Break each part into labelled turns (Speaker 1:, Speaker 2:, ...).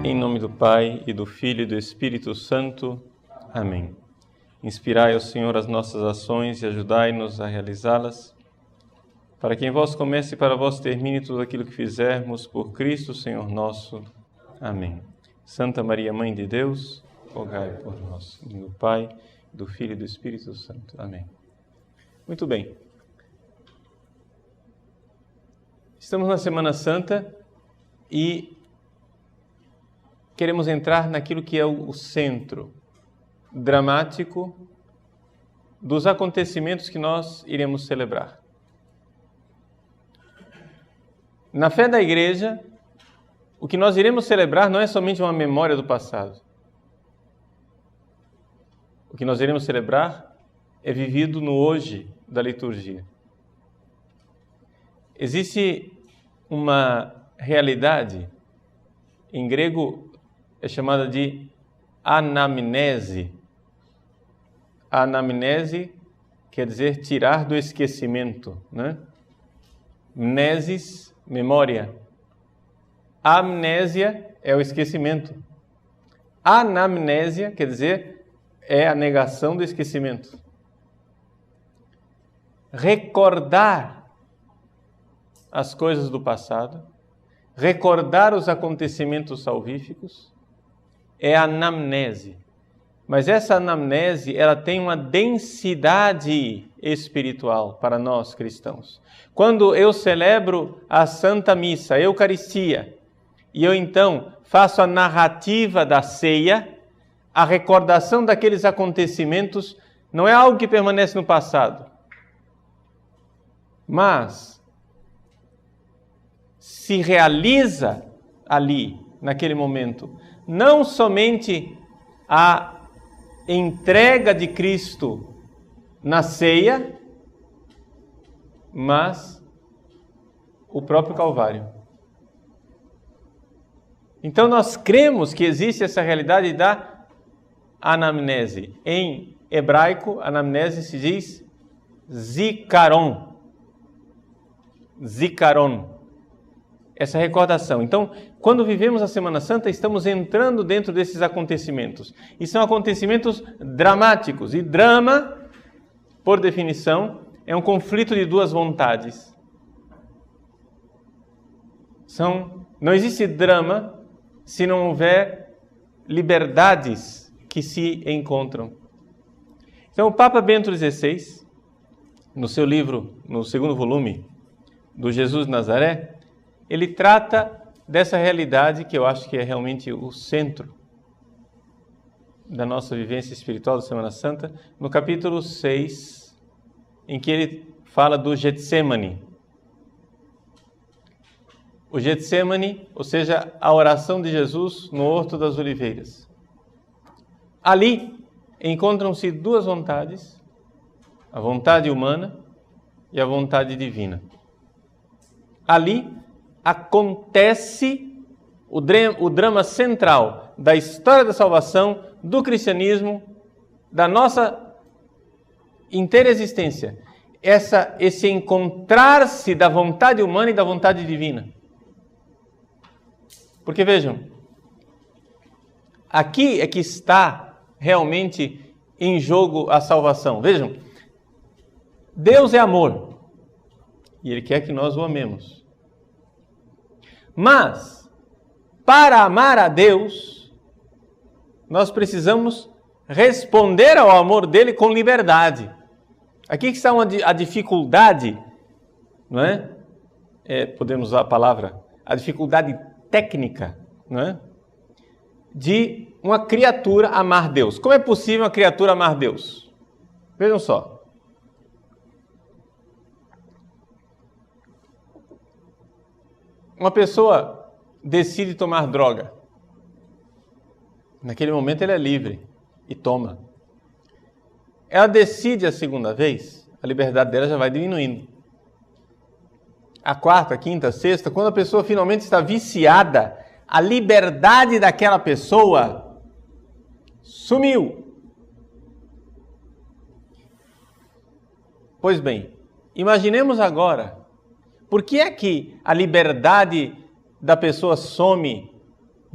Speaker 1: Em nome do Pai, e do Filho, e do Espírito Santo. Amém. Inspirai ao Senhor as nossas ações e ajudai-nos a realizá-las, para que em vós comece e para vós termine tudo aquilo que fizermos, por Cristo, Senhor nosso. Amém. Santa Maria, Mãe de Deus, rogai por nós. Em nome do Pai, do Filho e do Espírito Santo. Amém. Muito bem. Estamos na Semana Santa e queremos entrar naquilo que é o centro dramático dos acontecimentos que nós iremos celebrar. Na fé da Igreja, o que nós iremos celebrar não é somente uma memória do passado. O que nós iremos celebrar é vivido no hoje da liturgia. Existe uma realidade, em grego é chamada de anamnese. A anamnese quer dizer tirar do esquecimento, né? Mnesis, memória. Amnésia é o esquecimento. Anamnésia quer dizer é a negação do esquecimento. Recordar as coisas do passado, recordar os acontecimentos salvíficos, é a anamnese. Mas essa anamnese, ela tem uma densidade espiritual para nós cristãos. Quando eu celebro a Santa Missa, a Eucaristia, e eu então faço a narrativa da ceia, a recordação daqueles acontecimentos não é algo que permanece no passado, mas se realiza ali, naquele momento, não somente a entrega de Cristo na ceia, mas o próprio Calvário. Então nós cremos que existe essa realidade da anamnese. Em hebraico, anamnese se diz zikaron. Zikaron. Essa recordação. Então, quando vivemos a Semana Santa, estamos entrando dentro desses acontecimentos. E são acontecimentos dramáticos. E drama, por definição, é um conflito de duas vontades. Não existe drama se não houver liberdades que se encontram. Então, o Papa Bento XVI, no seu livro, no segundo volume, do Jesus de Nazaré, ele trata dessa realidade que eu acho que é realmente o centro da nossa vivência espiritual da Semana Santa, no capítulo 6, em que ele fala do Getsemane. O Getsemane, ou seja, a oração de Jesus no Horto das Oliveiras. Ali encontram-se duas vontades, a vontade humana e a vontade divina. Ali acontece o drama central da história da salvação, do cristianismo, da nossa inteira existência. Esse encontrar-se da vontade humana e da vontade divina. Porque vejam, aqui é que está realmente em jogo a salvação. Vejam, Deus é amor e Ele quer que nós o amemos. Mas, para amar a Deus, nós precisamos responder ao amor dele com liberdade. Aqui que está a dificuldade, não é? Podemos usar a palavra, a dificuldade técnica, não é? De uma criatura amar Deus. Como é possível uma criatura amar Deus? Vejam só. Uma pessoa decide tomar droga. Naquele momento ele é livre e toma. Ela decide a segunda vez, a liberdade dela já vai diminuindo. A quarta, a quinta, a sexta, quando a pessoa finalmente está viciada, a liberdade daquela pessoa sumiu. Pois bem, imaginemos agora, por que é que a liberdade da pessoa some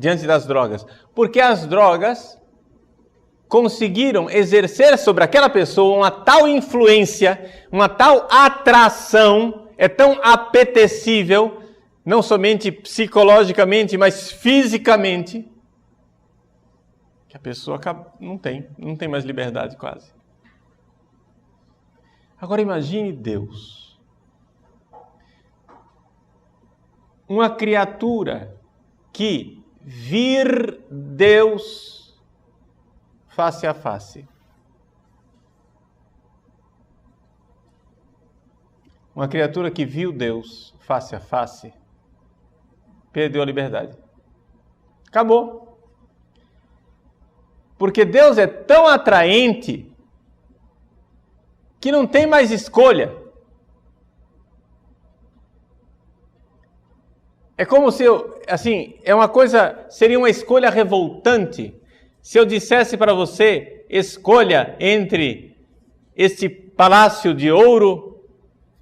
Speaker 1: diante das drogas? Porque as drogas conseguiram exercer sobre aquela pessoa uma tal influência, uma tal atração, é tão apetecível, não somente psicologicamente, mas fisicamente, que a pessoa não tem mais liberdade quase. Agora imagine Deus. Uma criatura que vir Deus face a face. Uma criatura que viu Deus face a face, perdeu a liberdade. Acabou. Porque Deus é tão atraente que não tem mais escolha. É como se seria uma escolha revoltante se eu dissesse para você, escolha entre este palácio de ouro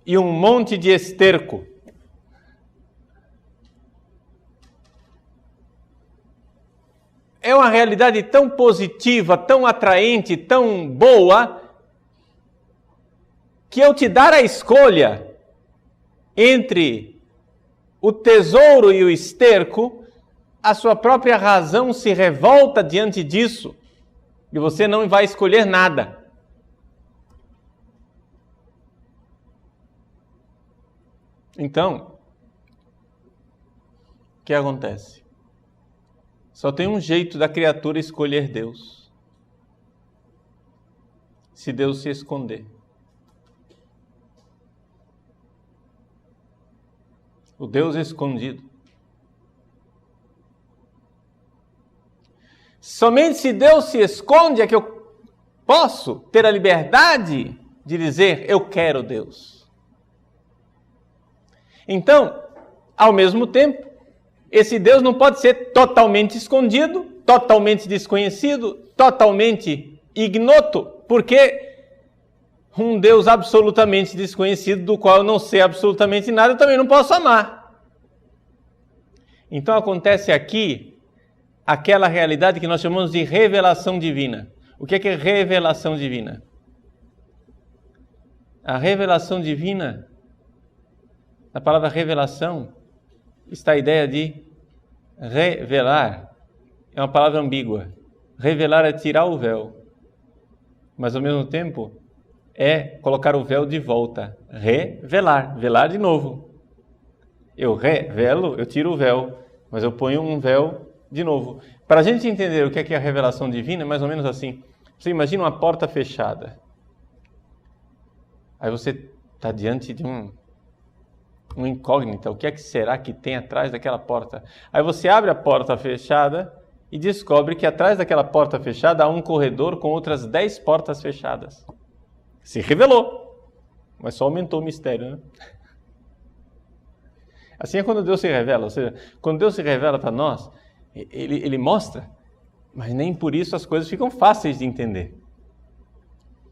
Speaker 1: e um monte de esterco. É uma realidade tão positiva, tão atraente, tão boa, que eu te dar a escolha entre o tesouro e o esterco, a sua própria razão se revolta diante disso e você não vai escolher nada. Então, o que acontece? Só tem um jeito da criatura escolher Deus: se Deus se esconder. O Deus escondido. Somente se Deus se esconde é que eu posso ter a liberdade de dizer, eu quero Deus. Então, ao mesmo tempo, esse Deus não pode ser totalmente escondido, totalmente desconhecido, totalmente ignoto, porque um Deus absolutamente desconhecido, do qual eu não sei absolutamente nada, eu também não posso amar. Então acontece aqui aquela realidade que nós chamamos de revelação divina. O que é revelação divina? A revelação divina, na palavra revelação, está a ideia de revelar. É uma palavra ambígua. Revelar é tirar o véu, mas ao mesmo tempo é colocar o véu de volta. Revelar, velar de novo. Eu revelo, eu tiro o véu, mas eu ponho um véu de novo. Para a gente entender o que é a revelação divina, é mais ou menos assim. Você imagina uma porta fechada. Aí você está diante de uma incógnita. O que é que será que tem atrás daquela porta? Aí você abre a porta fechada e descobre que atrás daquela porta fechada há um corredor com outras 10 portas fechadas. Se revelou, mas só aumentou o mistério, né? Assim é quando Deus se revela, ou seja, quando Deus se revela para nós, Ele mostra, mas nem por isso as coisas ficam fáceis de entender.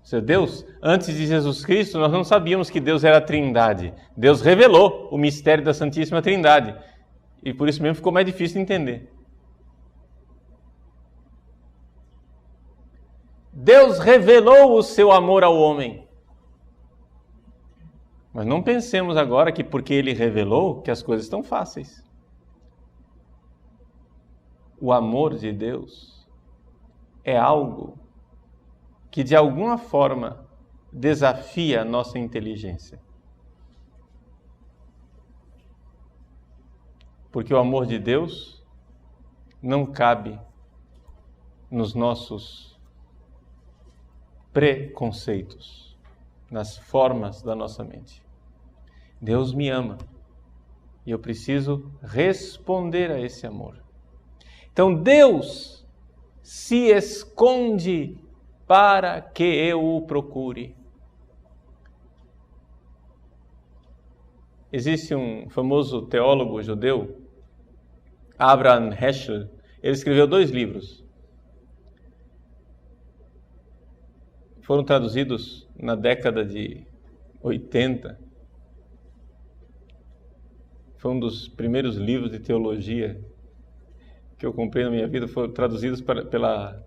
Speaker 1: Ou seja, Deus, antes de Jesus Cristo, nós não sabíamos que Deus era a Trindade. Deus revelou o mistério da Santíssima Trindade, e por isso mesmo ficou mais difícil de entender. Deus revelou o seu amor ao homem. Mas não pensemos agora que porque Ele revelou, que as coisas estão fáceis. O amor de Deus é algo que de alguma forma desafia a nossa inteligência. Porque o amor de Deus não cabe nos nossos preconceitos, nas formas da nossa mente. Deus me ama e eu preciso responder a esse amor. Então Deus se esconde para que eu o procure. Existe um famoso teólogo judeu, Abraham Heschel. Ele escreveu 2 livros. Foram traduzidos na década de 80. Foi um dos primeiros livros de teologia que eu comprei na minha vida foram traduzidos pela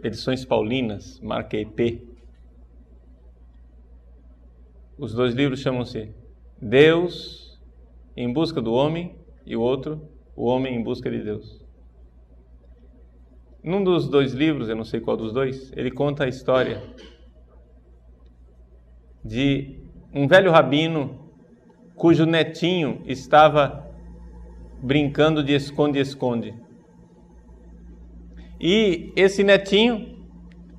Speaker 1: Edições Paulinas, marca EP. Os 2 livros chamam-se Deus em busca do homem e o outro, O homem em busca de Deus. Num dos 2 livros, eu não sei qual dos 2, ele conta a história de um velho rabino cujo netinho estava brincando de esconde-esconde. E esse netinho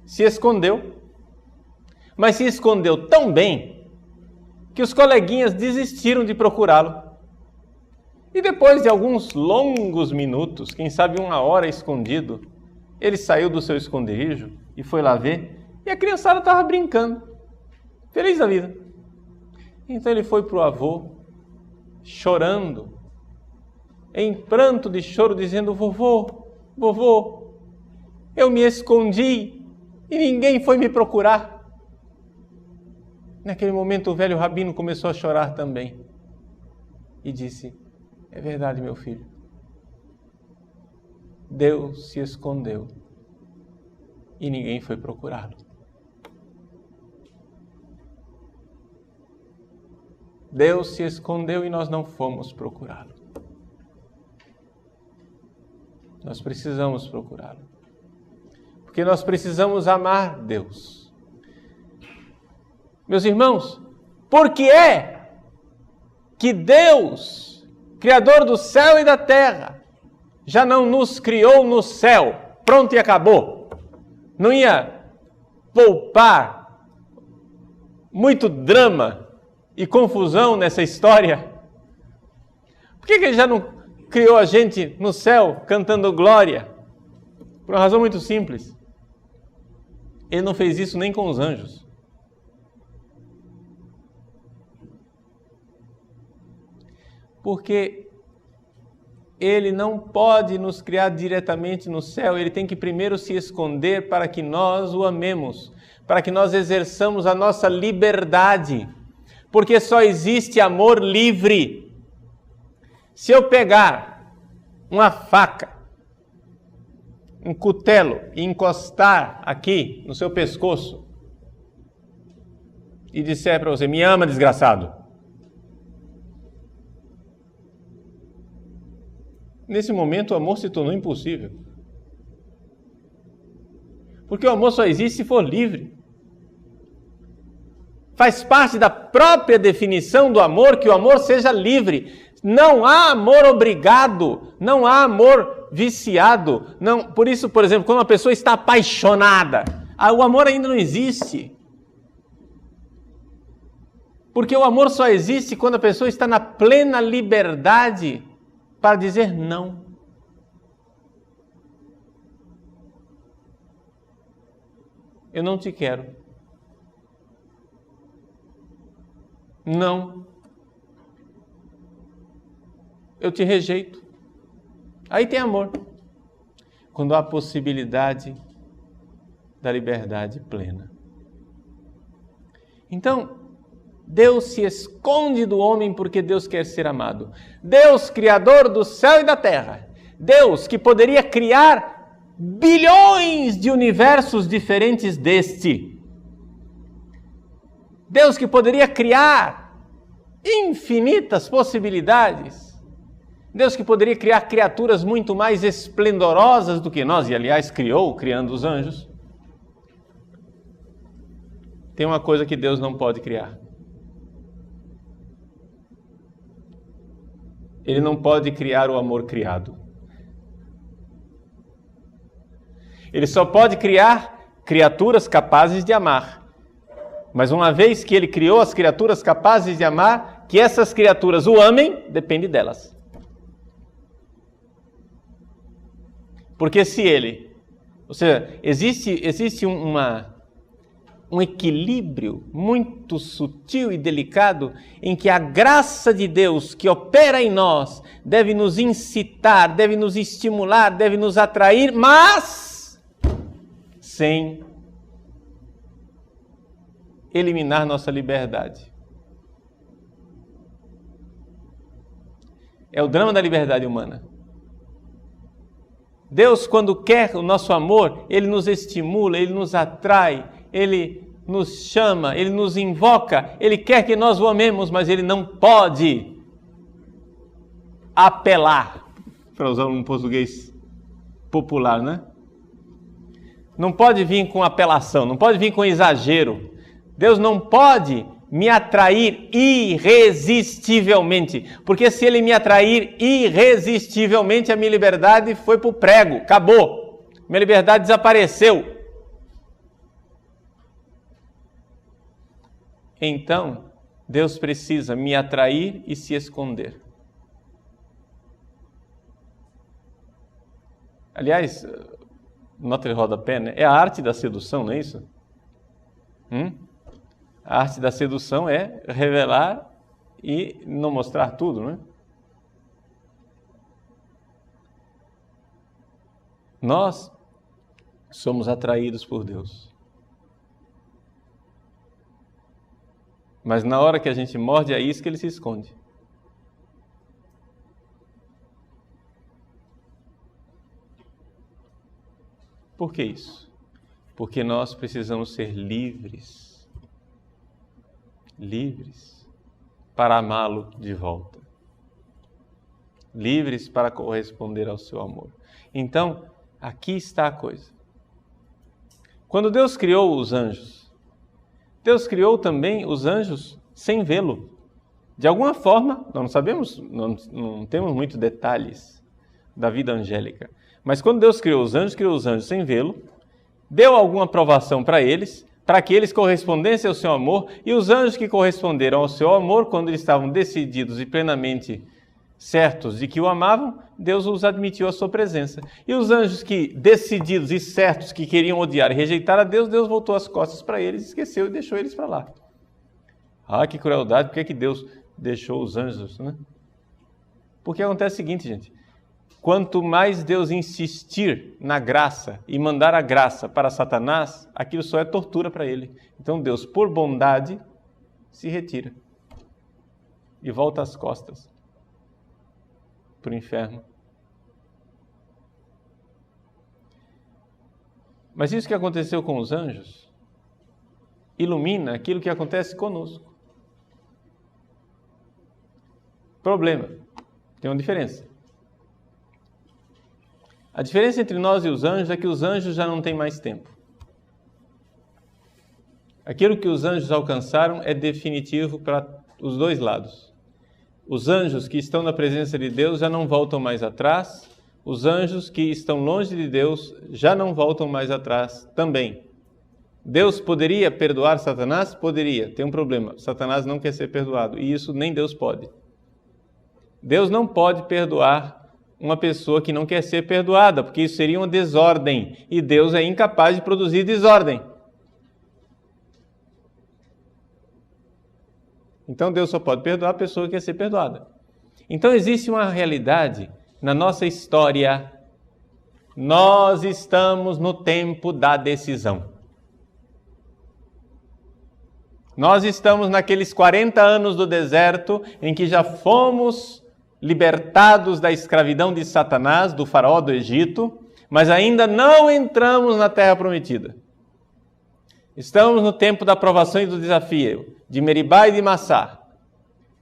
Speaker 1: se escondeu, mas se escondeu tão bem que os coleguinhas desistiram de procurá-lo. E depois de alguns longos minutos, quem sabe 1 hora escondido, ele saiu do seu esconderijo e foi lá ver, e a criançada estava brincando, feliz da vida. Então ele foi para o avô, chorando, em pranto de choro, dizendo: vovô, eu me escondi e ninguém foi me procurar. Naquele momento o velho rabino começou a chorar também e disse: é verdade, meu filho, Deus se escondeu e ninguém foi procurá-lo. Deus se escondeu e nós não fomos procurá-lo. Nós precisamos procurá-lo, porque nós precisamos amar Deus. Meus irmãos, por que é que Deus, Criador do céu e da terra, já não nos criou no céu, pronto e acabou? Não ia poupar muito drama e confusão nessa história? Por que ele já não criou a gente no céu cantando glória? Por uma razão muito simples. Ele não fez isso nem com os anjos. Porque Ele não pode nos criar diretamente no céu, Ele tem que primeiro se esconder para que nós o amemos, para que nós exerçamos a nossa liberdade, porque só existe amor livre. Se eu pegar uma faca, um cutelo e encostar aqui no seu pescoço e disser para você: me ama, desgraçado, nesse momento o amor se tornou impossível. Porque o amor só existe se for livre. Faz parte da própria definição do amor que o amor seja livre. Não há amor obrigado, não há amor viciado. Não, por isso, por exemplo, quando uma pessoa está apaixonada, o amor ainda não existe. Porque o amor só existe quando a pessoa está na plena liberdade para dizer não. Eu não te quero. Não. Eu te rejeito. Aí tem amor. Quando há a possibilidade da liberdade plena. Então, Deus se esconde do homem porque Deus quer ser amado. Deus, Criador do céu e da terra. Deus que poderia criar bilhões de universos diferentes deste. Deus que poderia criar infinitas possibilidades. Deus que poderia criar criaturas muito mais esplendorosas do que nós, e aliás criou, criando os anjos. Tem uma coisa que Deus não pode criar. Ele não pode criar o amor criado. Ele só pode criar criaturas capazes de amar. Mas uma vez que ele criou as criaturas capazes de amar, que essas criaturas o amem, depende delas. Porque se ele... Ou seja, existe um equilíbrio muito sutil e delicado em que a graça de Deus que opera em nós deve nos incitar, deve nos estimular, deve nos atrair, mas sem eliminar nossa liberdade. É o drama da liberdade humana. Deus, quando quer o nosso amor, Ele nos estimula, Ele nos atrai, Ele nos chama, Ele nos invoca, Ele quer que nós o amemos, mas Ele não pode apelar, para usar um português popular, né? Não pode vir com apelação, não pode vir com exagero. Deus não pode me atrair irresistivelmente, porque se Ele me atrair irresistivelmente, a minha liberdade foi para o prego, acabou, minha liberdade desapareceu. Então, Deus precisa me atrair e se esconder. Aliás, nota de rodapé, né? É a arte da sedução, não é isso? A arte da sedução é revelar e não mostrar tudo, não é? Nós somos atraídos por Deus. Mas na hora que a gente morde a isca, Ele se esconde. Por que isso? Porque nós precisamos ser livres para amá-lo de volta, livres para corresponder ao seu amor. Então, aqui está a coisa. Quando Deus criou os anjos, Deus criou também os anjos sem vê-lo. De alguma forma, nós não sabemos, não temos muitos detalhes da vida angélica, mas quando Deus criou os anjos sem vê-lo, deu alguma aprovação para eles, para que eles correspondessem ao seu amor, e os anjos que corresponderam ao seu amor, quando eles estavam decididos e plenamente certos de que o amavam, Deus os admitiu à sua presença. E os anjos que, decididos e certos, que queriam odiar e rejeitar a Deus, Deus voltou as costas para eles, esqueceu e deixou eles para lá. Ah, que crueldade, por que Deus deixou os anjos, né? Porque acontece o seguinte, gente, quanto mais Deus insistir na graça e mandar a graça para Satanás, aquilo só é tortura para ele. Então Deus, por bondade, se retira e volta as costas para o inferno. Mas isso que aconteceu com os anjos ilumina aquilo que acontece conosco. Problema, tem uma diferença. A diferença entre nós e os anjos é que os anjos já não têm mais tempo. Aquilo que os anjos alcançaram é definitivo para os dois lados. Os anjos que estão na presença de Deus já não voltam mais atrás. Os anjos que estão longe de Deus já não voltam mais atrás também. Deus poderia perdoar Satanás? Poderia. Tem um problema. Satanás não quer ser perdoado. E isso nem Deus pode. Deus não pode perdoar uma pessoa que não quer ser perdoada, porque isso seria uma desordem, e Deus é incapaz de produzir desordem. Então Deus só pode perdoar a pessoa que quer ser perdoada. Então existe uma realidade na nossa história. Nós estamos no tempo da decisão. Nós estamos naqueles 40 anos do deserto em que já fomos libertados da escravidão de Satanás, do faraó do Egito, mas ainda não entramos na terra prometida. Estamos no tempo da provação e do desafio, de Meribá e de Massá,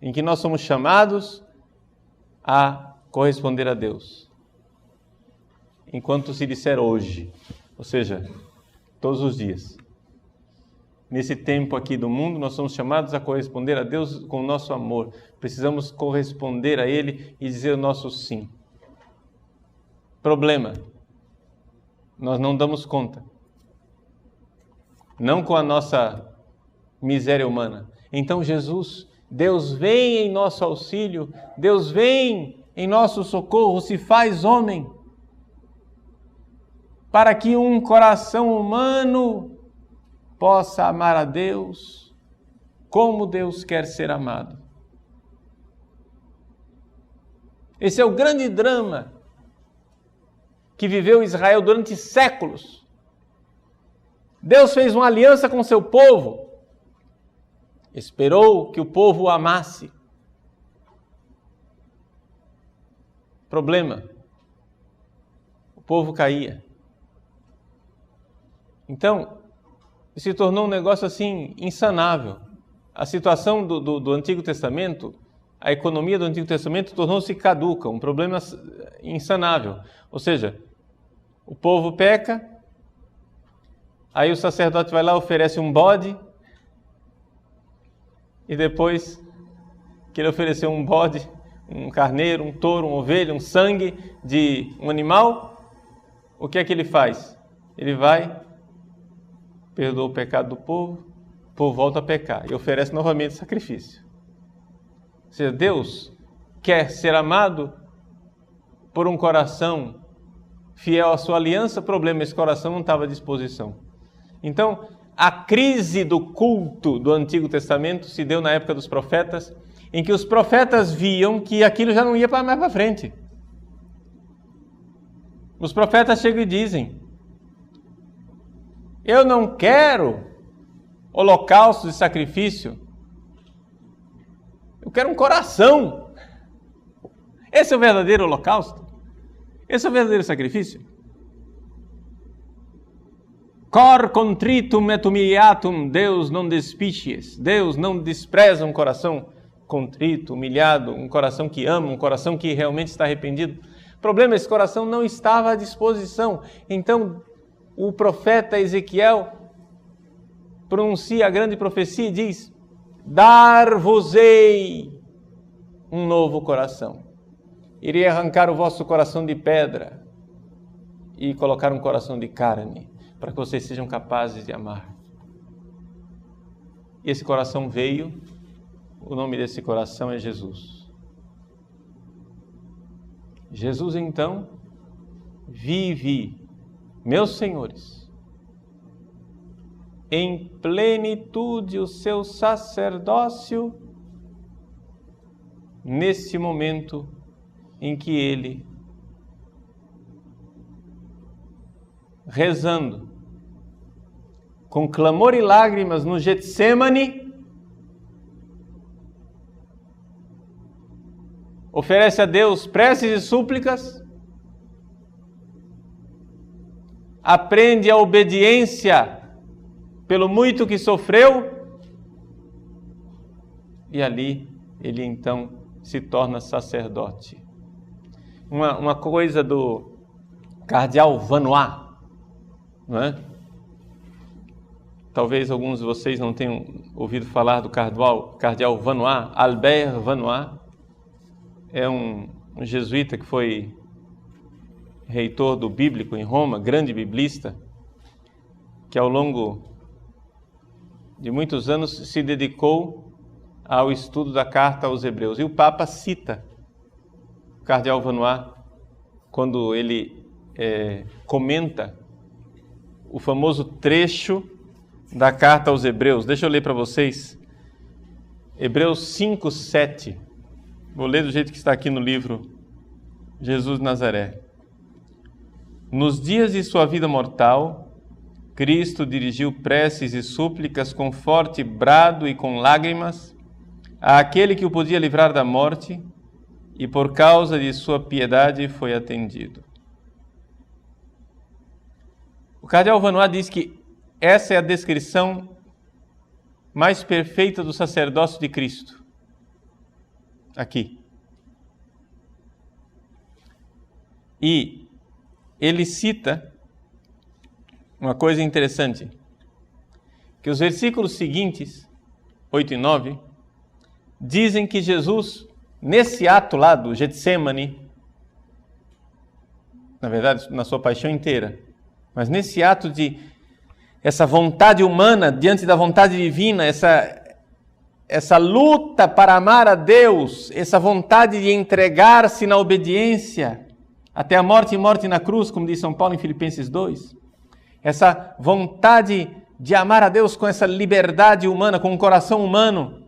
Speaker 1: em que nós somos chamados a corresponder a Deus. Enquanto se disser hoje, ou seja, todos os dias. Nesse tempo aqui do mundo, nós somos chamados a corresponder a Deus com o nosso amor. Precisamos corresponder a Ele e dizer o nosso sim. Problema: nós não damos conta. Não com a nossa miséria humana. Então Jesus, Deus vem em nosso auxílio, Deus vem em nosso socorro, se faz homem, para que um coração humano possa amar a Deus como Deus quer ser amado. Esse é o grande drama que viveu Israel durante séculos. Deus fez uma aliança com seu povo, esperou que o povo o amasse. povo caía. Então, se tornou um negócio assim insanável. A situação do Antigo Testamento, a economia do Antigo Testamento tornou-se caduca, um problema insanável. Ou seja, o povo peca, aí o sacerdote vai lá, oferece um bode, e depois que ele ofereceu um bode, um carneiro, um touro, uma ovelha, um sangue de um animal, o que é que ele faz? Ele vai, perdoa o pecado do povo, o povo volta a pecar e oferece novamente sacrifício. Ou seja, Deus quer ser amado por um coração fiel à sua aliança. O problema, esse coração não estava à disposição. Então, a crise do culto do Antigo Testamento se deu na época dos profetas, em que os profetas viam que aquilo já não ia mais para frente. Os profetas chegam e dizem: eu não quero holocaustos e sacrifício, eu quero um coração. Esse é o verdadeiro holocausto? Esse é o verdadeiro sacrifício? Cor contritum et humiliatum, Deus não despicies. Deus não despreza um coração contrito, humilhado, um coração que ama, um coração que realmente está arrependido. O problema, esse coração não estava à disposição. Então, o profeta Ezequiel pronuncia a grande profecia e diz: dar-vos-ei um novo coração. Irei arrancar o vosso coração de pedra e colocar um coração de carne, para que vocês sejam capazes de amar. E esse coração veio, o nome desse coração é Jesus. Jesus, então, vive, meus senhores, em plenitude o seu sacerdócio, nesse momento em que ele, rezando, com clamor e lágrimas no Getsêmani, oferece a Deus preces e súplicas, aprende a obediência pelo muito que sofreu, e ali ele então se torna sacerdote. Uma coisa do cardeal Vanois, não é? Talvez alguns de vocês não tenham ouvido falar do cardeal Vanois, Albert Vanois. É um jesuíta que foi reitor do Bíblico em Roma, grande biblista, que ao longo de muitos anos se dedicou ao estudo da carta aos Hebreus. E o Papa cita o cardeal Vanois quando ele comenta o famoso trecho da carta aos Hebreus. Deixa eu ler para vocês. Hebreus 5:7. Vou ler do jeito que está aqui no livro Jesus de Nazaré. Nos dias de sua vida mortal, Cristo dirigiu preces e súplicas com forte brado e com lágrimas àquele que o podia livrar da morte, e por causa de sua piedade foi atendido. O cardeal Vanois diz que essa é a descrição mais perfeita do sacerdócio de Cristo. Aqui. E ele cita uma coisa interessante, que os versículos seguintes, 8 e 9, dizem que Jesus, nesse ato lá do Getsêmani, na verdade, na sua paixão inteira, mas nesse ato de essa vontade humana diante da vontade divina, essa luta para amar a Deus, essa vontade de entregar-se na obediência até a morte e morte na cruz, como diz São Paulo em Filipenses 2, essa vontade de amar a Deus com essa liberdade humana, com um coração humano,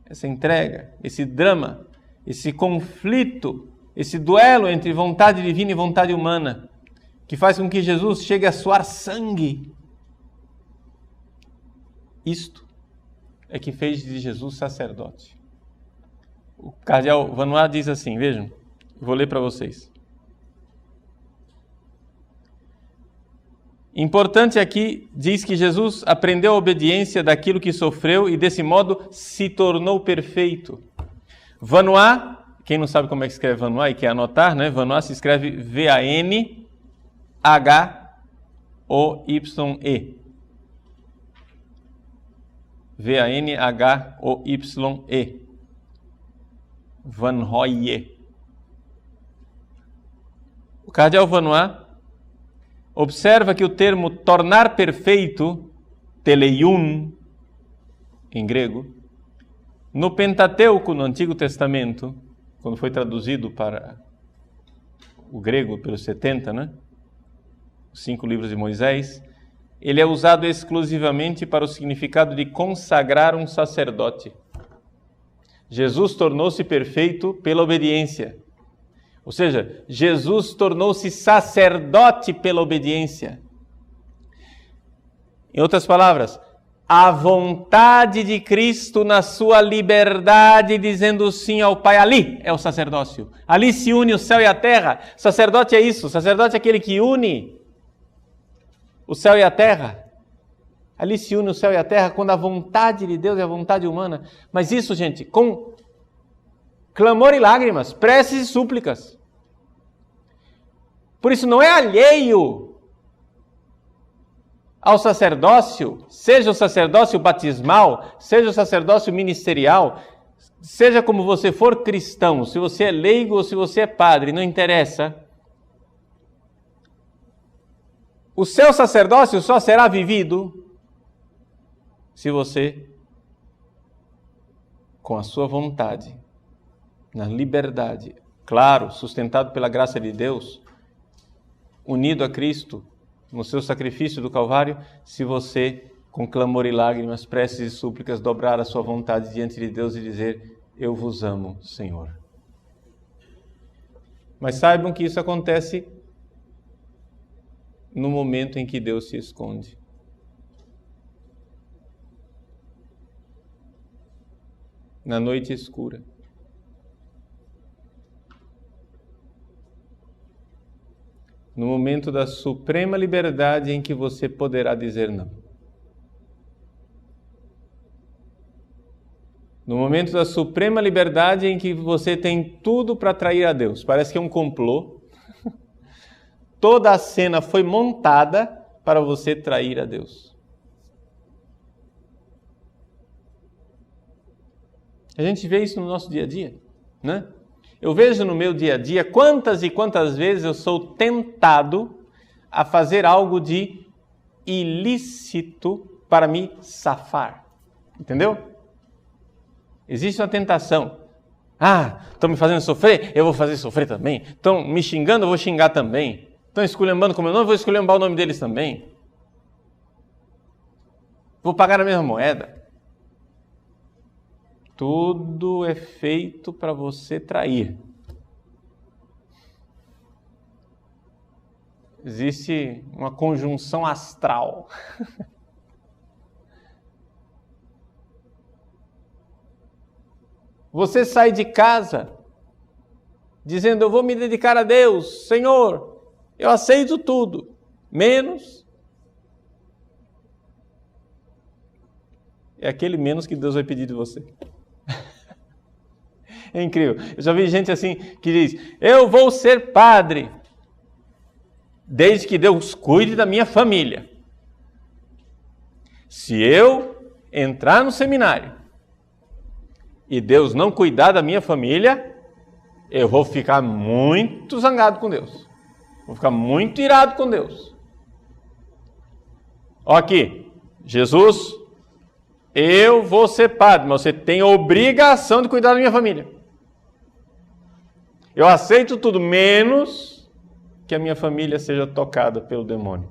Speaker 1: essa entrega, esse drama, esse conflito, esse duelo entre vontade divina e vontade humana, que faz com que Jesus chegue a suar sangue. Isto é que fez de Jesus sacerdote. O cardeal Vanois diz assim, vejam, vou ler para vocês. Importante aqui, diz que Jesus aprendeu a obediência daquilo que sofreu e desse modo se tornou perfeito. Vanoá, quem não sabe como é que escreve Vanoá e quer anotar, né? Vanoá se escreve V-A-N-H-O-Y-E. V-A-N-H-O-Y-E. Vanhoye. O cardeal Vanoá observa que o termo tornar perfeito, teleion, em grego, no Pentateuco, no Antigo Testamento, quando foi traduzido para o grego pelos 70, né? Os 5 livros de Moisés, ele é usado exclusivamente para o significado de consagrar um sacerdote. Jesus tornou-se perfeito pela obediência. Ou seja, Jesus tornou-se sacerdote pela obediência. Em outras palavras, a vontade de Cristo na sua liberdade, dizendo sim ao Pai, ali é o sacerdócio. Ali se une o céu e a terra. Sacerdote é isso, sacerdote é aquele que une o céu e a terra. Ali se une o céu e a terra quando a vontade de Deus é a vontade humana. Mas isso, gente, com clamor e lágrimas, preces e súplicas. Por isso não é alheio ao sacerdócio, seja o sacerdócio batismal, seja o sacerdócio ministerial, seja como você for cristão, se você é leigo ou se você é padre, não interessa. O seu sacerdócio só será vivido se você, com a sua vontade, na liberdade, claro, sustentado pela graça de Deus, unido a Cristo no seu sacrifício do Calvário, se você, com clamor e lágrimas, preces e súplicas, dobrar a sua vontade diante de Deus e dizer, eu vos amo, Senhor. Mas saibam que isso acontece no momento em que Deus se esconde. Na noite escura. No momento da suprema liberdade em que você poderá dizer não. No momento da suprema liberdade em que você tem tudo para trair a Deus. Parece que é um complô. Toda a cena foi montada para você trair a Deus. A gente vê isso no nosso dia a dia, né? Eu vejo no meu dia a dia quantas e quantas vezes eu sou tentado a fazer algo de ilícito para me safar. Entendeu? Existe uma tentação. Estão me fazendo sofrer? Eu vou fazer sofrer também. Estão me xingando? Eu vou xingar também. Estão esculhambando com o meu nome? Eu vou esculhambar o nome deles também. Vou pagar a mesma moeda. Tudo é feito para você trair. Existe uma conjunção astral. Você sai de casa dizendo, eu vou me dedicar a Deus, Senhor, eu aceito tudo, menos é aquele menos que Deus vai pedir de você. É incrível. Eu já vi gente assim que diz, eu vou ser padre, desde que Deus cuide da minha família. Se eu entrar no seminário e Deus não cuidar da minha família, eu vou ficar muito zangado com Deus. Vou ficar muito irado com Deus. Ó aqui, Jesus, eu vou ser padre, mas você tem a obrigação de cuidar da minha família. Eu aceito tudo, menos que a minha família seja tocada pelo demônio.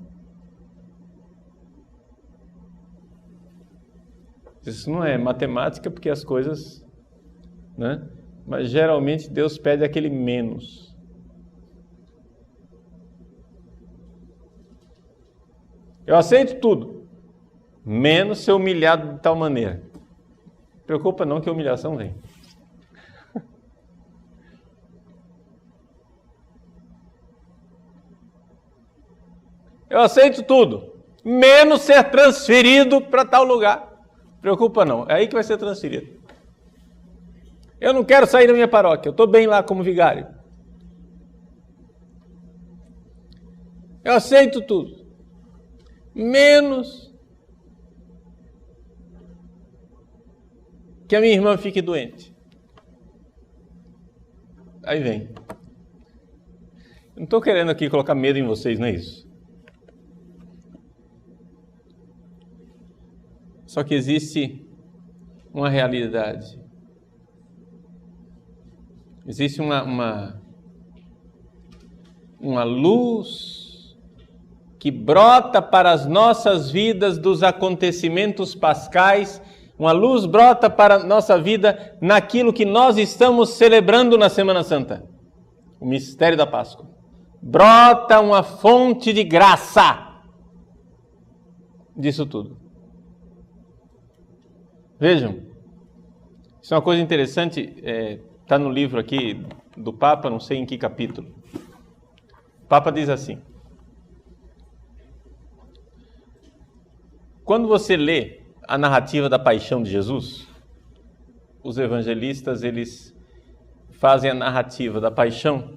Speaker 1: Isso não é matemática, porque as coisas, né? Mas geralmente Deus pede aquele menos. Eu aceito tudo, menos ser humilhado de tal maneira. Não preocupa não que a humilhação vem. Eu aceito tudo, menos ser transferido para tal lugar. Preocupa não, é aí que vai ser transferido. Eu não quero sair da minha paróquia, eu estou bem lá como vigário. Eu aceito tudo, menos que a minha irmã fique doente. Aí vem. Não estou querendo aqui colocar medo em vocês, não é isso? Só que existe uma realidade. Existe uma luz que brota para as nossas vidas dos acontecimentos pascais. Uma luz brota para a nossa vida naquilo que nós estamos celebrando na Semana Santa. O mistério da Páscoa. Brota uma fonte de graça disso tudo. Vejam, isso é uma coisa interessante, está no livro aqui do Papa, não sei em que capítulo. O Papa diz assim: quando você lê a narrativa da paixão de Jesus, os evangelistas, eles fazem a narrativa da paixão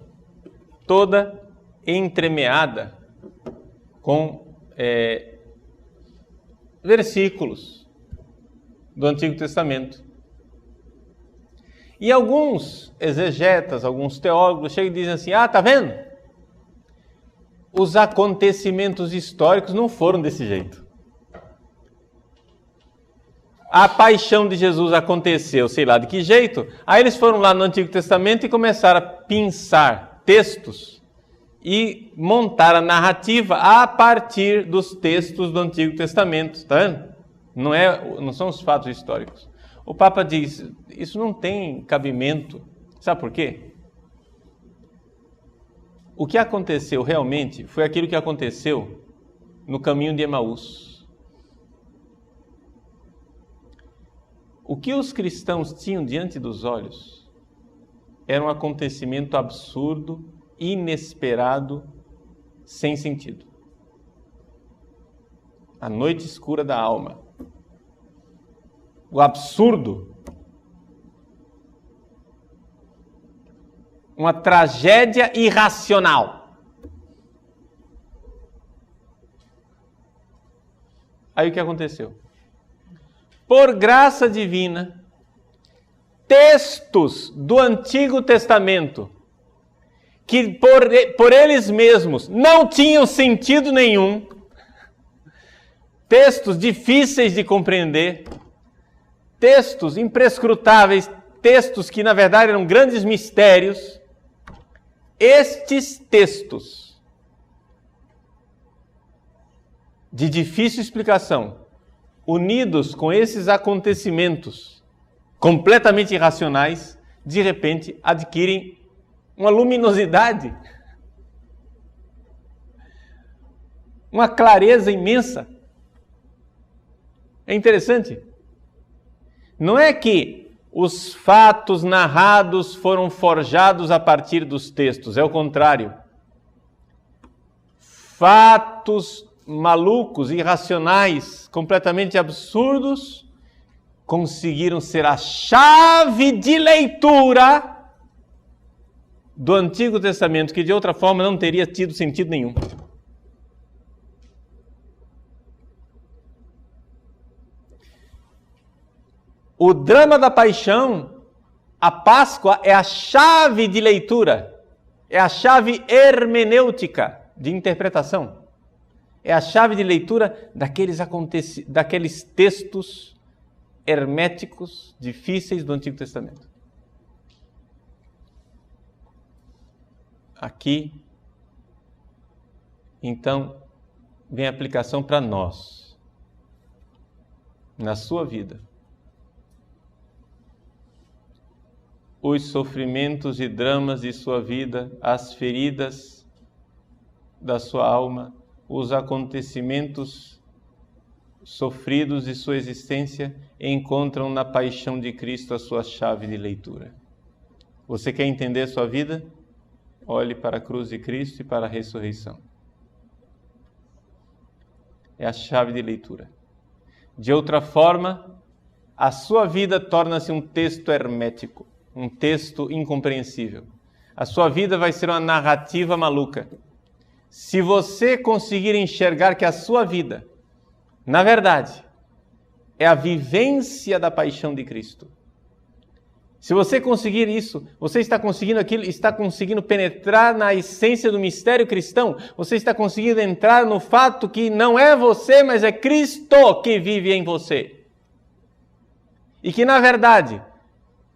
Speaker 1: toda entremeada com versículos do Antigo Testamento. E alguns exegetas, alguns teólogos chegam e dizem assim: tá vendo? Os acontecimentos históricos não foram desse jeito. A paixão de Jesus aconteceu, sei lá de que jeito. Aí eles foram lá no Antigo Testamento e começaram a pinçar textos e montar a narrativa a partir dos textos do Antigo Testamento. Está vendo? Não são os fatos históricos. O Papa diz, isso não tem cabimento. Sabe por quê? O que aconteceu realmente foi aquilo que aconteceu no caminho de Emaús. O que os cristãos tinham diante dos olhos era um acontecimento absurdo, inesperado, sem sentido. A noite escura da alma. O absurdo. Uma tragédia irracional. Aí o que aconteceu? Por graça divina, textos do Antigo Testamento, que por eles mesmos não tinham sentido nenhum, textos difíceis de compreender, textos imprescrutáveis, textos que na verdade eram grandes mistérios, estes textos de difícil explicação, unidos com esses acontecimentos completamente irracionais, de repente adquirem uma luminosidade, uma clareza imensa. É interessante. Não é que os fatos narrados foram forjados a partir dos textos, é o contrário. Fatos malucos, irracionais, completamente absurdos, conseguiram ser a chave de leitura do Antigo Testamento, que de outra forma não teria tido sentido nenhum. O drama da paixão, a Páscoa, é a chave de leitura, é a chave hermenêutica de interpretação. É a chave de leitura daqueles textos herméticos, difíceis do Antigo Testamento. Aqui, então, vem a aplicação para nós, na sua vida. Os sofrimentos e dramas de sua vida, as feridas da sua alma, os acontecimentos sofridos de sua existência encontram na paixão de Cristo a sua chave de leitura. Você quer entender a sua vida? Olhe para a cruz de Cristo e para a ressurreição. é a chave de leitura. De outra forma, a sua vida torna-se um texto hermético, um texto incompreensível. A sua vida vai ser uma narrativa maluca. Se você conseguir enxergar que a sua vida, na verdade, é a vivência da paixão de Cristo. Se você conseguir isso, você está conseguindo aquilo, está conseguindo penetrar na essência do mistério cristão. Você está conseguindo entrar no fato que não é você, mas é Cristo que vive em você. E que, na verdade,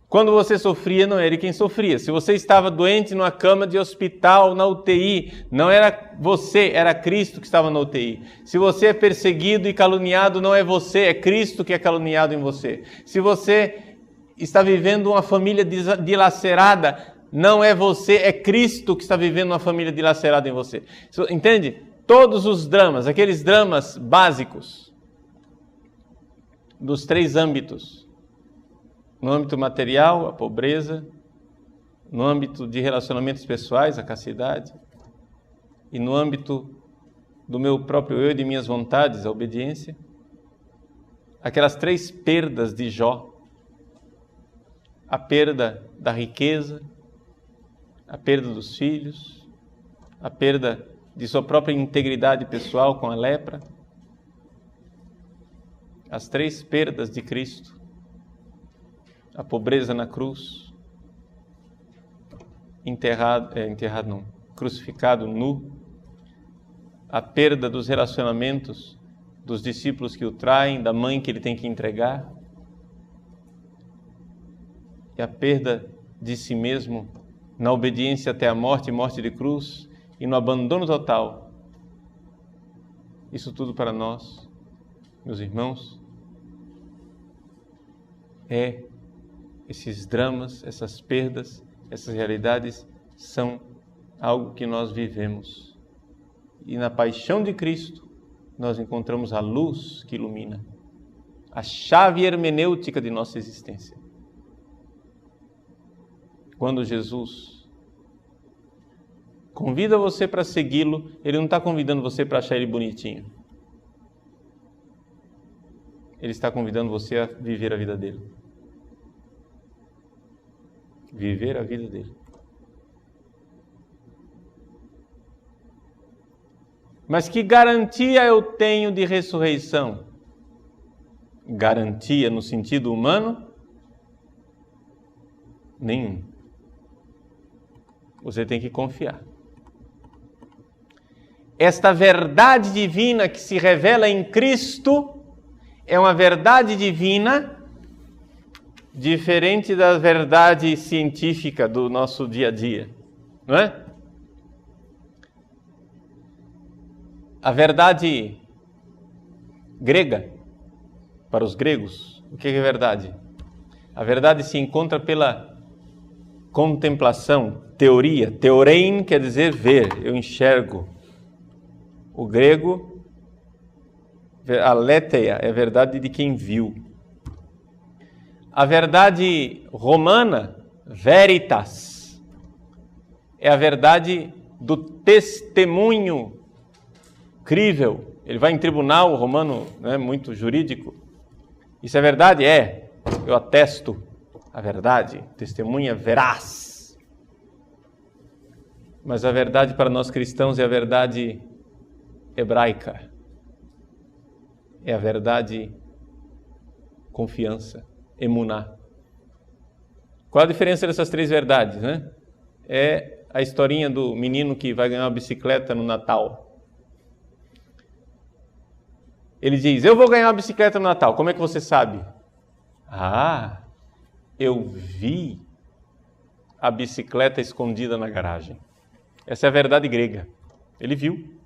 Speaker 1: quando você sofria, não era ele quem sofria. Se você estava doente numa cama de hospital, na UTI, não era você, era Cristo que estava na UTI. Se você é perseguido e caluniado, não é você, é Cristo que é caluniado em você. Se você está vivendo uma família dilacerada, não é você, é Cristo que está vivendo uma família dilacerada em você. Entende? Todos os dramas, aqueles dramas básicos dos 3 âmbitos. No âmbito material, a pobreza. No âmbito de relacionamentos pessoais, a castidade. E no âmbito do meu próprio eu e de minhas vontades, a obediência. Aquelas 3 perdas de Jó. A perda da riqueza, a perda dos filhos, a perda de sua própria integridade pessoal com a lepra. As 3 perdas de Cristo. A pobreza na cruz, crucificado nu, a perda dos relacionamentos dos discípulos que o traem, da mãe que ele tem que entregar, e a perda de si mesmo na obediência até a morte e morte de cruz, e no abandono total. Isso tudo para nós, meus irmãos, esses dramas, essas perdas, essas realidades são algo que nós vivemos. E na paixão de Cristo, nós encontramos a luz que ilumina, a chave hermenêutica de nossa existência. Quando Jesus convida você para segui-lo, ele não está convidando você para achar ele bonitinho. Ele está convidando você a viver a vida dele. Viver a vida dele. Mas que garantia eu tenho de ressurreição? Garantia no sentido humano? Nenhum. Você tem que confiar. Esta verdade divina que se revela em Cristo é uma verdade divina diferente da verdade científica do nosso dia a dia, não é? A verdade grega, para os gregos, o que é verdade? A verdade se encontra pela contemplação, teoria. Teorein quer dizer ver, eu enxergo. O grego, aletheia, é a verdade de quem viu. A verdade romana, veritas, é a verdade do testemunho crível. Ele vai em tribunal, o romano não é muito jurídico. Isso é verdade? É. Eu atesto a verdade, testemunha veraz. Mas a verdade para nós cristãos é a verdade hebraica. É a verdade confiança. Emuná. Qual a diferença dessas 3 verdades, né? É a historinha do menino que vai ganhar uma bicicleta no Natal. Ele diz, eu vou ganhar uma bicicleta no Natal. Como é que você sabe? Ah, eu vi a bicicleta escondida na garagem. Essa é a verdade grega. Ele viu.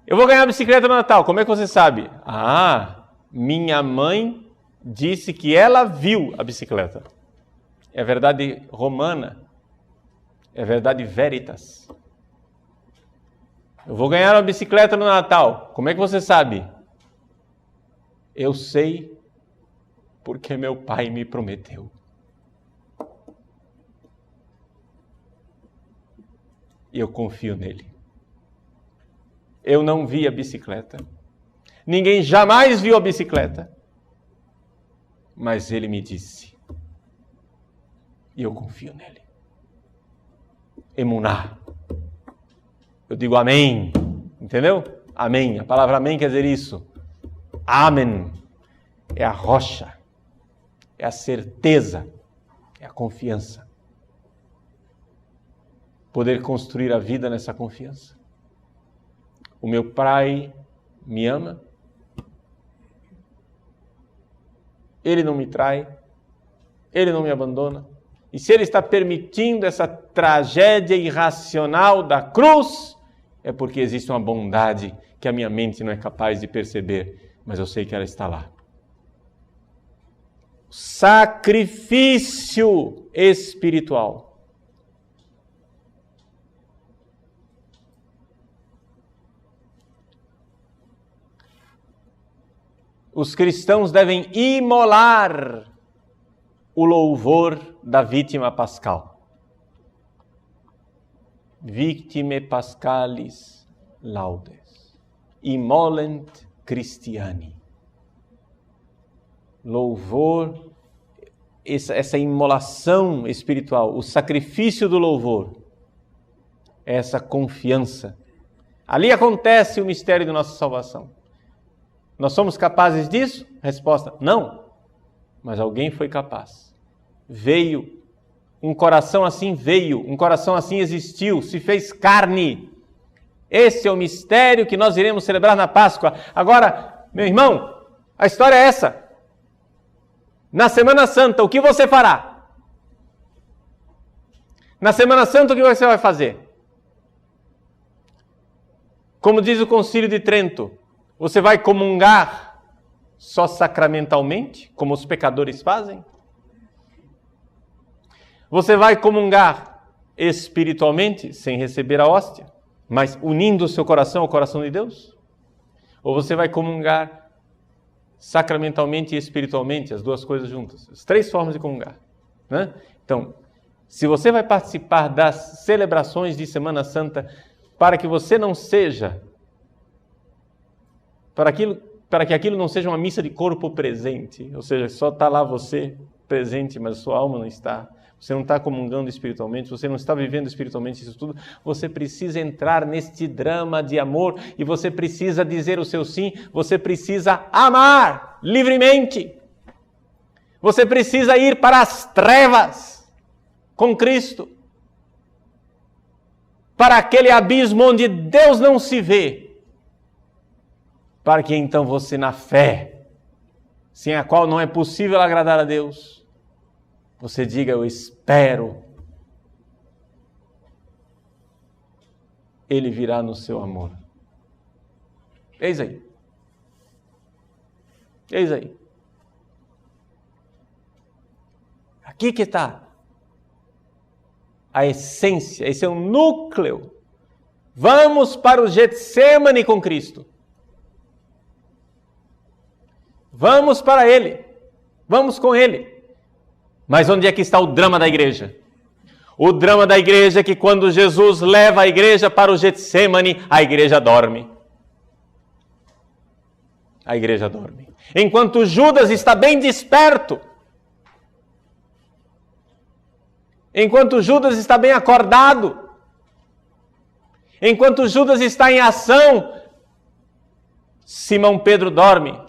Speaker 1: Eu vou ganhar a bicicleta no Natal. Como é que você sabe? Ah, minha mãe disse que ela viu a bicicleta. É a verdade romana. É a verdade veritas. Eu vou ganhar uma bicicleta no Natal. Como é que você sabe? Eu sei porque meu pai me prometeu. E eu confio nele. Eu não vi a bicicleta. Ninguém jamais viu a bicicleta. Mas ele me disse. E eu confio nele. Emuná. Eu digo amém. Entendeu? Amém. A palavra amém quer dizer isso. Amém. É a rocha. É a certeza. É a confiança. Poder construir a vida nessa confiança. O meu Pai me ama. Ele não me trai. Ele não me abandona. E se Ele está permitindo essa tragédia irracional da cruz, é porque existe uma bondade que a minha mente não é capaz de perceber, mas eu sei que ela está lá. Sacrifício espiritual. Os cristãos devem imolar o louvor da vítima pascal. Victime pascalis laudes. Imolent Christiani. Louvor, essa imolação espiritual, o sacrifício do louvor, essa confiança. Ali acontece o mistério da nossa salvação. Nós somos capazes disso? Resposta, não. Mas alguém foi capaz. Veio, um coração assim veio, um coração assim existiu, se fez carne. Esse é o mistério que nós iremos celebrar na Páscoa. Agora, meu irmão, a história é essa. Na Semana Santa, o que você fará? Na Semana Santa, o que você vai fazer? Como diz o Concílio de Trento, você vai comungar só sacramentalmente, como os pecadores fazem? Você vai comungar espiritualmente, sem receber a hóstia, mas unindo o seu coração ao coração de Deus? Ou você vai comungar sacramentalmente e espiritualmente, as duas coisas juntas? As três formas de comungar, né? Então, se você vai participar das celebrações de Semana Santa, para que você não seja, para que aquilo não seja uma missa de corpo presente, ou seja, só está lá você presente, mas a sua alma não está, você não está comungando espiritualmente, você não está vivendo espiritualmente isso tudo, você precisa entrar neste drama de amor e você precisa dizer o seu sim, você precisa amar livremente, você precisa ir para as trevas com Cristo, para aquele abismo onde Deus não se vê, para que então você, na fé, sem a qual não é possível agradar a Deus, você diga, eu espero. Ele virá no seu amor. Eis aí. Eis aí. Aqui que está a essência, esse é o núcleo. Vamos para o Getsêmani com Cristo. Vamos para Ele. Vamos com Ele. Mas onde é que está o drama da igreja? O drama da igreja é que quando Jesus leva a igreja para o Getsêmani, a igreja dorme. A igreja dorme. Enquanto Judas está bem desperto, enquanto Judas está bem acordado, enquanto Judas está em ação, Simão Pedro dorme.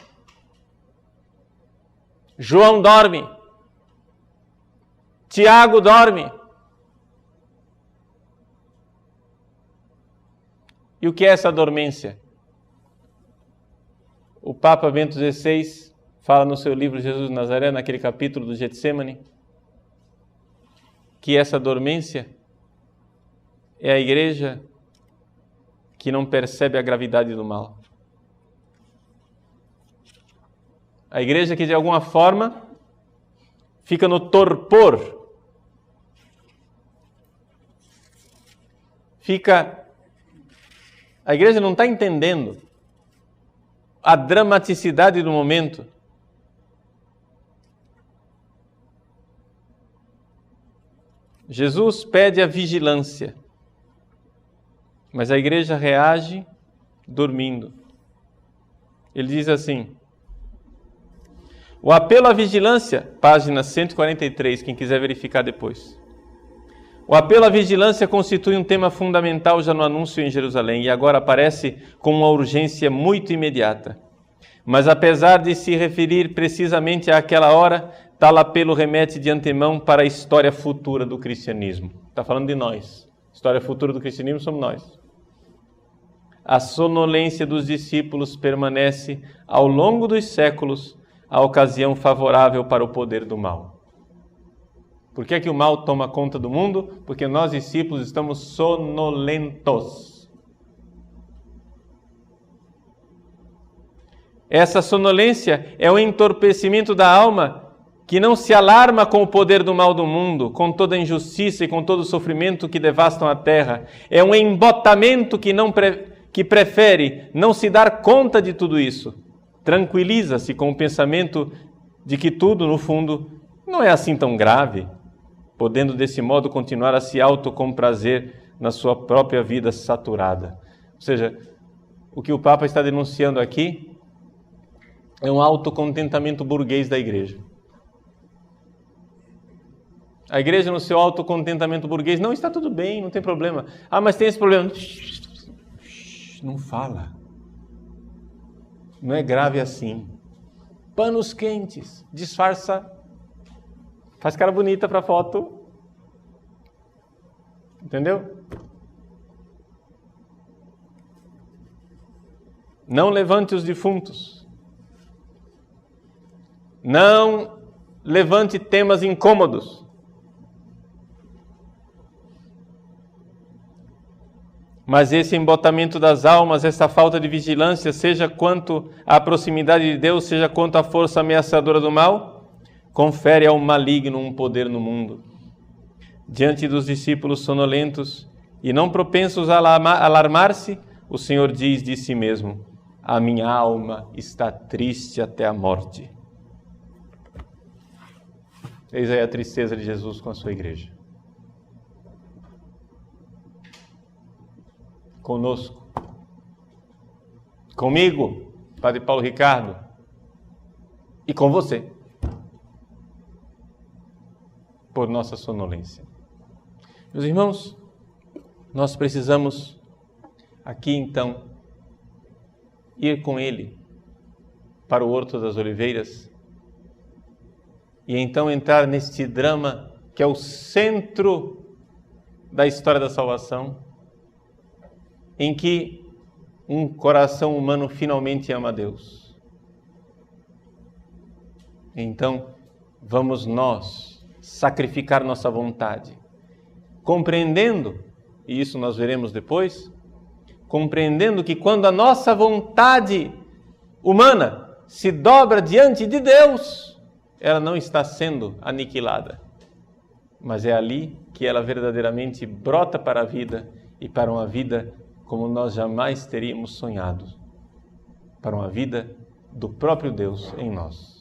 Speaker 1: João dorme. Tiago dorme. E o que é essa dormência? O Papa Bento XVI fala no seu livro Jesus de Nazaré, naquele capítulo do Getsêmani, que essa dormência é a igreja que não percebe a gravidade do mal. A igreja que de alguma forma fica no torpor, a igreja não está entendendo a dramaticidade do momento. Jesus pede a vigilância, mas a igreja reage dormindo. Ele diz assim: o apelo à vigilância, página 143, quem quiser verificar depois. O apelo à vigilância constitui um tema fundamental já no anúncio em Jerusalém e agora aparece com uma urgência muito imediata. Mas apesar de se referir precisamente àquela hora, tal apelo remete de antemão para a história futura do cristianismo. Está falando de nós. A história futura do cristianismo somos nós. A sonolência dos discípulos permanece ao longo dos séculos a ocasião favorável para o poder do mal. Por que é que o mal toma conta do mundo? Porque nós, discípulos, estamos sonolentos. Essa sonolência é o entorpecimento da alma que não se alarma com o poder do mal do mundo, com toda a injustiça e com todo o sofrimento que devastam a terra. É um embotamento que prefere não se dar conta de tudo isso. Tranquiliza-se com o pensamento de que tudo, no fundo, não é assim tão grave, podendo desse modo continuar a se autocomprazer na sua própria vida saturada. Ou seja, o que o Papa está denunciando aqui é um autocontentamento burguês da igreja. A igreja, no seu autocontentamento burguês, não, está tudo bem, não tem problema. Ah, mas tem esse problema. Não fala. Não é grave assim. Panos quentes, disfarça, faz cara bonita para foto. Entendeu? Não levante os defuntos. Não levante temas incômodos. Mas esse embotamento das almas, essa falta de vigilância, seja quanto à proximidade de Deus, seja quanto à força ameaçadora do mal, confere ao maligno um poder no mundo. Diante dos discípulos sonolentos e não propensos a alarmar-se, o Senhor diz de si mesmo: a minha alma está triste até a morte. Eis aí a tristeza de Jesus com a sua igreja. Conosco, comigo, Padre Paulo Ricardo, e com você, por nossa sonolência. Meus irmãos, nós precisamos aqui então ir com ele para o Horto das Oliveiras e então entrar neste drama que é o centro da história da salvação, em que um coração humano finalmente ama a Deus. Então, vamos nós sacrificar nossa vontade, compreendendo, e isso nós veremos depois, compreendendo que quando a nossa vontade humana se dobra diante de Deus, ela não está sendo aniquilada, mas é ali que ela verdadeiramente brota para a vida e para uma vida como nós jamais teríamos sonhado, para uma vida do próprio Deus em nós.